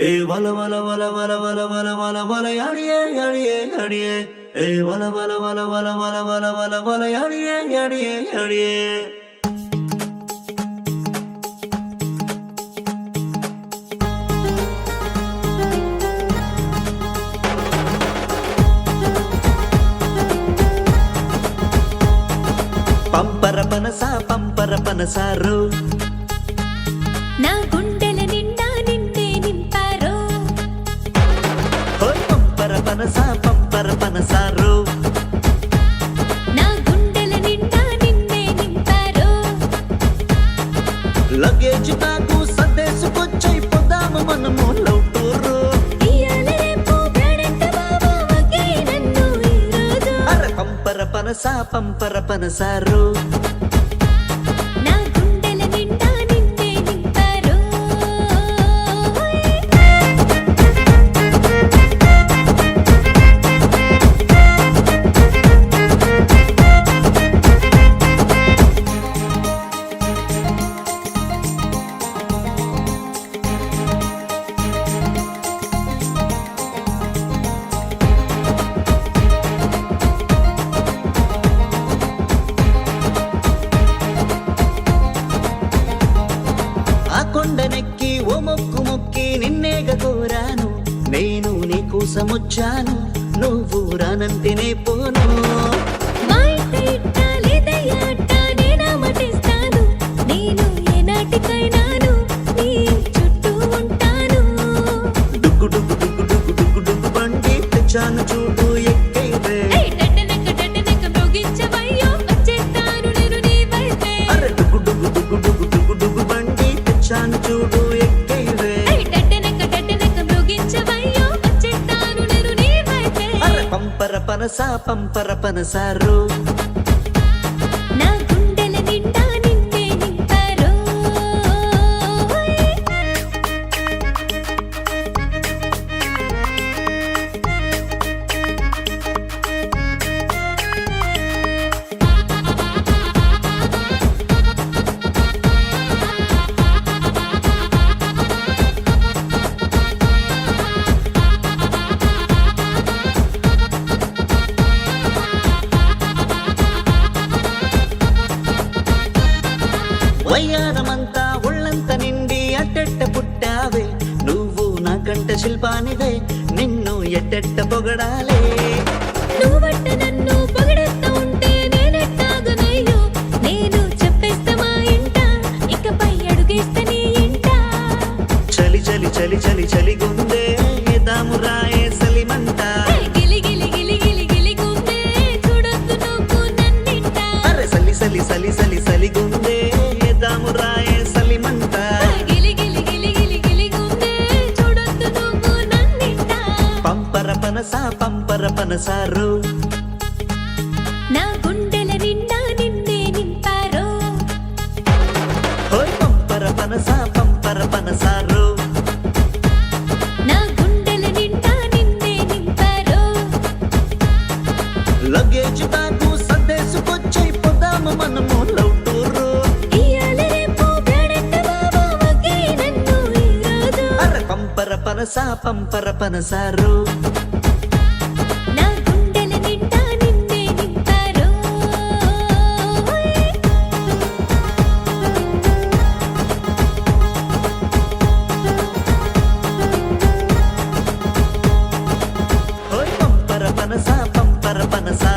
ఏ వల వల వల వల వల వల వల వల యాడియే యాడియే యాడియే ఏ వల వల వల వల వల వల వల వల యాడియే యాడియే యాడియే పంపర పనసారు నా గుండెల నిండా నిన్నే నింపారో పంపర పనసారు నా గుండెల నిండా నిన్నే నింపారో లగేజ్ నాకు సందేశకొచ్చాయి పోదాము మనము లవ్ టూర్ ఇయాల రేపు బ్యాడంట బాబా వగే నన్ను ఈరోజు అరే పంపర పనసారు నా గుండెల నిండా నిన్నే నింపారో కొండనెక్కి ఓ మొక్కి నిన్నేగ కోరాను నేను నీ కోసమొచ్చాను నువ్వు రానంటేనే పోను మాట ఇట్ట లేదయ్యాట నేనా మటిస్తాను నేను ఏనాటికైనాను నీ చుట్టూ ఉంటాను డుగ్గు డుగ్గు డుగ్గు డుగ్గు డుగ్గు డుగ్గు బండి తెచ్చాను చూడు ఎక్కైతే డడ్డనక మృగించవయ్యో వచ్చేస్తాను నేను నీ వైపే అరే డుగ్గు డుగ్గు డుగ్గు డుగ్గు డుగ్గు డుగ్గు బండి తెచ్చాను చూడు ఎక్కైతే డడ్డనక మృగించవయ్యో వచ్చేస్తాను నేను నీ వైపే అరే పంపర పనసారు నా గుండెల నిండా నిన్నే నింపారో వయ్యారమంతా ఒళ్ళంత నిండి అట్టెట్ట పుట్టావే నువ్వు నాకంట శిల్పానివే నిన్ను ఎట్టెట్ట పొగడాలే నువ్వట్ట నన్ను పొగడేస్తా ఉంటే నేనెట్టాగనయ్యో నేను చెప్పేస్తా మా ఇంట ఇకపై అడుగేస్తా నీ ఇంట చలి చలి చలి చలి చలి గుందే దామురాయే సలిమంట గిలి గిలి గిలి గిలి గిలి గుండే చూడొద్దు నువ్వు నన్నింట అరే సలి సలి సలి సలి సలి గుందే దామురాయే సలిమంట గిలి గిలి గిలి గిలి గిలి గుండే చూడొద్దు నువ్వు నన్నింట పంపర పనసారు నా గుండెల నిండా నిన్నే నింపారో హోయ్ పంపర పనసారు నా గుండెల నిండా నిన్నే నింపారో లగేజ్ నాకు సందేశకొచ్చాయి పోదాము మనము లవ్ టూర్ ఇయాల రేపు బ్యాడంట బాబా వగే నన్ను ఈరోజు అరే పంపర పనసారు నా గుండెల నిండా నిన్నే నింపారో హోయ్ పంపర పనసా